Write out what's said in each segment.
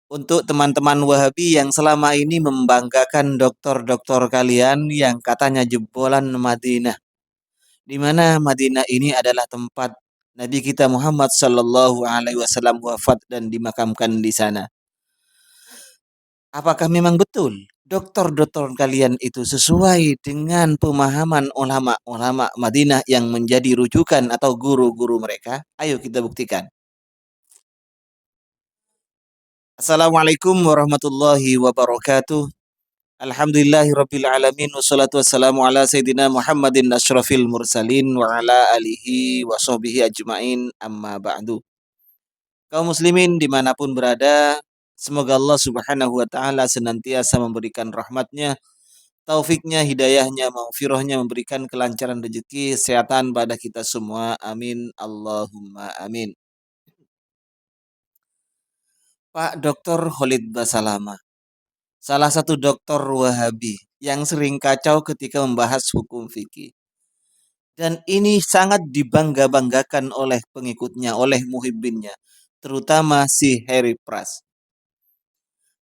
Untuk teman-teman Wahabi yang selama ini membanggakan doktor-doktor kalian yang katanya jebolan Madinah, di mana Madinah ini adalah tempat Nabi kita Muhammad Sallallahu Alaihi Wasallam wafat dan dimakamkan di sana. Apakah memang betul doktor-doktor kalian itu sesuai dengan pemahaman ulama-ulama Madinah yang menjadi rujukan atau guru-guru mereka? Ayo kita buktikan. Assalamualaikum warahmatullahi wabarakatuh. Alhamdulillahirabbil alamin wassalatu wassalamu ala sayidina Muhammadin asyrafil mursalin wa ala alihi wa sahbihi ajmain amma ba'du. Kaum muslimin dimanapun berada, semoga Allah subhanahu wa ta'ala senantiasa memberikan rahmatnya, taufiknya, hidayahnya, maghfirahnya, memberikan kelancaran rezeki, kesehatan pada kita semua. Amin. Allahumma amin. Pak Dr. Khalid Basalamah, salah satu dokter Wahabi yang sering kacau ketika membahas hukum fikih. Dan ini sangat dibangga-banggakan oleh pengikutnya, oleh muhibbinnya, terutama si Harry Pras.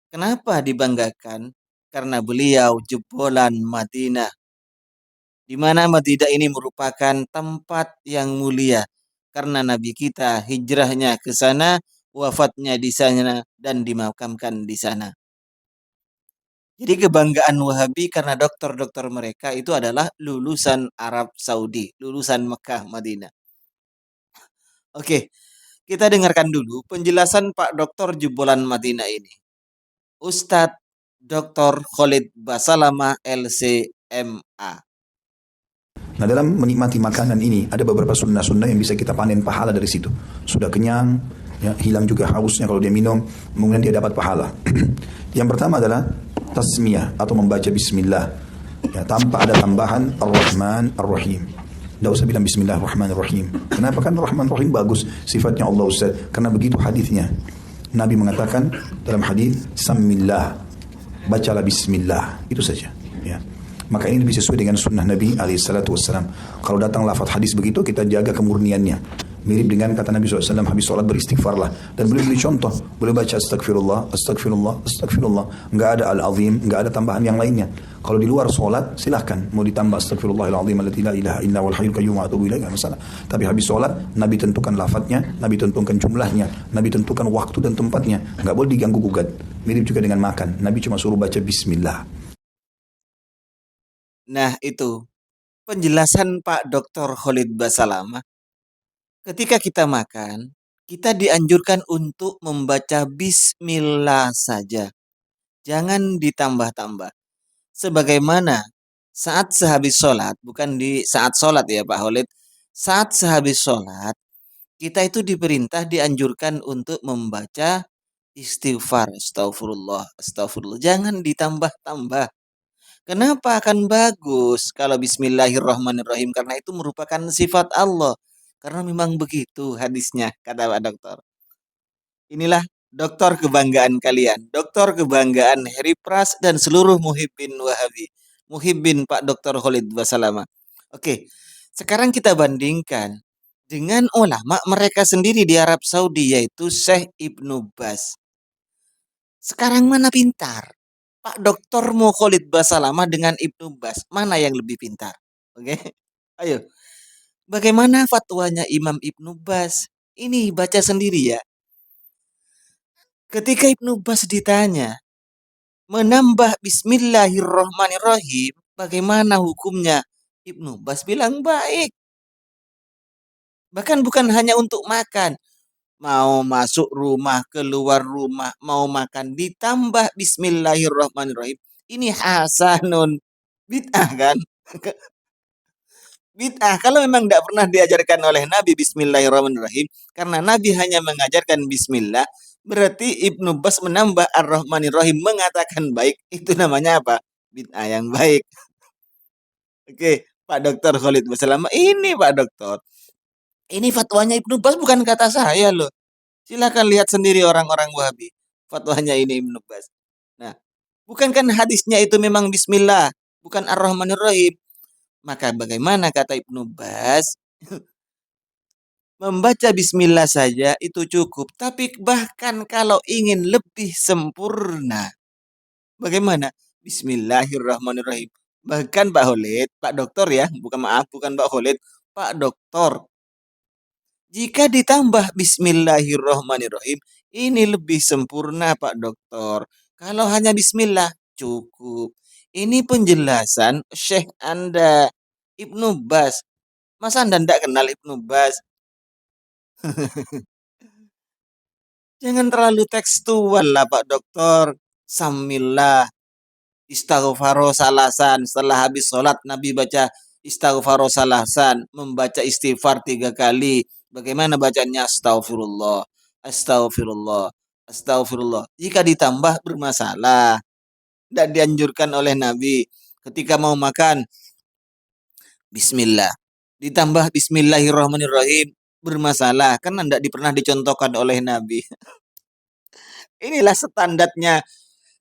Kenapa dibanggakan? Karena beliau jebolan Madinah, di mana Madinah ini merupakan tempat yang mulia. Karena Nabi kita hijrahnya ke sana, wafatnya di sana, dan dimakamkan di sana. Jadi kebanggaan Wahabi karena dokter-dokter mereka itu adalah lulusan Arab Saudi, lulusan Mekah, Madinah. Oke, kita dengarkan dulu penjelasan Pak Dokter Jebolan Madinah ini. Ustadz Dr. Khalid Basalamah LCMA. Nah, dalam menikmati makanan ini ada beberapa sunnah-sunnah yang bisa kita panen pahala dari situ. Sudah kenyang, ya, hilang juga hausnya kalau dia minum, kemudian dia dapat pahala. Yang pertama adalah tasmiyah atau membaca bismillah, ya, tanpa ada tambahan ar-Rahman ar-Rahim. Tidak usah bilang bismillahirrahmanirrahim. Kenapa? Kan Rahman Rahim bagus sifatnya Allah Ustaz. Karena begitu hadisnya. Nabi mengatakan dalam hadis, "Samillah." Bacalah bismillah. Itu saja, ya. Maka ini lebih sesuai dengan sunnah Nabi alaihissalatu wassalam. Kalau datang lafaz hadis begitu, kita jaga kemurniannya. Mirip dengan kata Nabi SAW, habis sholat beristighfarlah. Dan beliau beri contoh, boleh baca astagfirullah, astagfirullah, astagfirullah. Enggak ada al-azim, enggak ada tambahan yang lainnya. Kalau di luar sholat, silahkan. Mau ditambah astagfirullahaladzim, alladzi la ilaha illa wal hayyul qayyum wa atubu ilaih, enggak masalah. Tapi habis sholat, Nabi tentukan lafadznya, Nabi tentukan jumlahnya, Nabi tentukan waktu dan tempatnya. Enggak boleh diganggu gugat. Mirip juga dengan makan. Nabi cuma suruh baca bismillah. Nah itu penjelasan Pak Dr. Khalid Basalamah. Ketika kita makan, kita dianjurkan untuk membaca bismillah saja. Jangan ditambah-tambah. Sebagaimana saat sehabis sholat, bukan di saat sholat ya Pak Khalid. Saat sehabis sholat, kita itu diperintah, dianjurkan untuk membaca istighfar. Astagfirullah, astagfirullah. Jangan ditambah-tambah. Kenapa akan bagus kalau bismillahirrahmanirrahim? Karena itu merupakan sifat Allah. Karena memang begitu hadisnya, kata Pak Dokter. Inilah dokter kebanggaan kalian. Dokter kebanggaan Harry Pras dan seluruh muhibbin Wahabi. Muhibbin Pak Dokter Khalid Basalamah. Oke, sekarang kita bandingkan dengan ulama mereka sendiri di Arab Saudi, yaitu Syekh Ibnu Baz. Sekarang mana pintar? Pak Doktor Khalid Basalamah dengan Ibnu Baz, mana yang lebih pintar? Oke, ayo. Bagaimana fatwanya Imam Ibnu Baz? Ini baca sendiri ya. Ketika Ibnu Baz ditanya, menambah Bismillahirrahmanirrahim, bagaimana hukumnya? Ibnu Baz bilang baik. Bahkan bukan hanya untuk makan. Mau masuk rumah, keluar rumah, mau makan, ditambah Bismillahirrahmanirrahim. Ini hasanun. Bid'ah kan? Bid'ah. Kalau memang tidak pernah diajarkan oleh Nabi Bismillahirrahmanirrahim, karena Nabi hanya mengajarkan Bismillah, berarti Ibnu Bas menambah Ar-Rahmanirrahim, mengatakan baik. Itu namanya apa? Bid'ah yang baik. Oke, Pak Dokter Khalid Basalamah. Ini Pak Dokter. Ini fatwanya Ibnu Bas, bukan kata saya loh. Silakan lihat sendiri orang-orang Wahabi. Fatwanya ini Ibnu Bas. Nah, bukankah hadisnya itu memang Bismillah, bukan Ar-Rahmanirrahim? Maka bagaimana kata Ibnu Bas? Membaca bismillah saja itu cukup, tapi bahkan kalau ingin lebih sempurna, bagaimana? Bismillahirrahmanirrahim. Bahkan Pak Khalid, Pak Dokter ya, bukan maaf, bukan Pak Khalid, Pak Dokter. Jika ditambah Bismillahirrahmanirrahim, ini lebih sempurna Pak Dokter. Kalau hanya Bismillah, cukup. Ini penjelasan Syekh Anda, Ibnu Bas. Masa Anda tidak kenal Ibnu Bas? Jangan terlalu tekstual lah Pak Dokter. Samillah, istighfaro salasan. Setelah habis sholat Nabi baca istighfaro salasan. Membaca istighfar 3 kali. Bagaimana bacanya? Astagfirullah. Astagfirullah. Astagfirullah. Jika ditambah bermasalah. Tidak dianjurkan oleh Nabi. Ketika mau makan, Bismillah. Ditambah Bismillahirrahmanirrahim. Bermasalah. Kan tidak pernah dicontohkan oleh Nabi. Inilah standarnya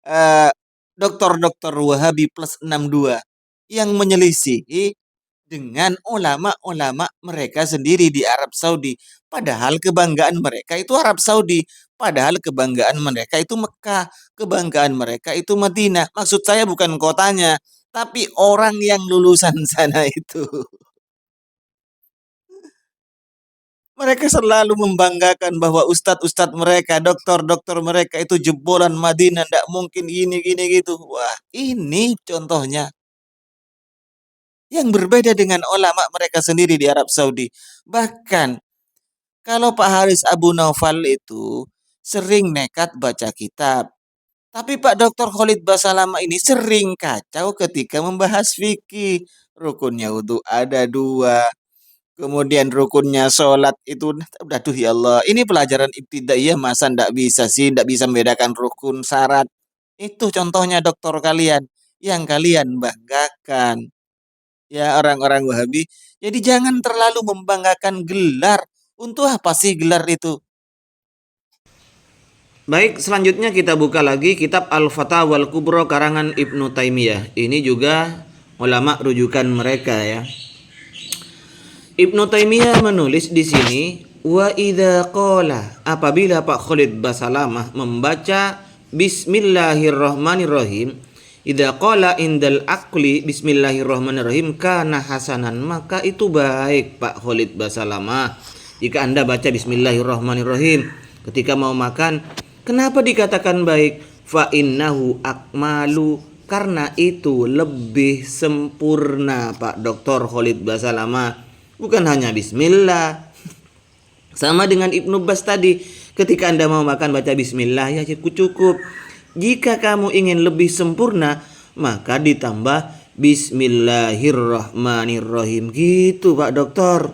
eh, dokter-dokter Wahabi plus 62 yang menyelisihi dengan ulama-ulama mereka sendiri di Arab Saudi. Padahal kebanggaan mereka itu Arab Saudi. Padahal kebanggaan mereka itu Mekah. Kebanggaan mereka itu Madinah. Maksud saya bukan kotanya, tapi orang yang lulusan sana itu. Mereka selalu membanggakan bahwa ustadz-ustadz mereka, dokter-dokter mereka itu jebolan Madinah, tidak mungkin gini-gini gitu. Wah, ini contohnya yang berbeda dengan ulama mereka sendiri di Arab Saudi. Bahkan kalau Pak Haris Abu Naufal itu sering nekat baca kitab. Tapi Pak Dr. Khalid Basalamah ini sering kacau ketika membahas fikih. Rukunnya wudhu ada 2. Kemudian rukunnya sholat itu, aduh ya Allah, ini pelajaran ibtidaiyah masa ndak bisa sih, ndak bisa membedakan rukun syarat. Itu contohnya dokter kalian, yang kalian banggakan. Ya orang-orang Wahabi, jadi jangan terlalu membanggakan gelar. Untuk apa sih gelar itu? Baik, selanjutnya kita buka lagi kitab Al-Fatawal Kubro karangan Ibnu Taimiyah. Ini juga ulama rujukan mereka ya. Ibnu Taimiyah menulis di sini, wa idza qala, apabila Pak Khalid Basalamah membaca Bismillahirrahmanirrahim, idza qala indal aqli Bismillahirrahmanirrahim kana hasanan, maka itu baik Pak Khalid Basalamah. Jika Anda baca Bismillahirrahmanirrahim ketika mau makan, kenapa dikatakan baik? Fa innahu akmalu, karena itu lebih sempurna Pak Dr. Khalid Basalamah. Bukan hanya bismillah. Sama dengan Ibnu Bas tadi. Ketika Anda mau makan baca bismillah ya cukup. Jika kamu ingin lebih sempurna, maka ditambah bismillahirrahmanirrahim. Gitu Pak Dokter.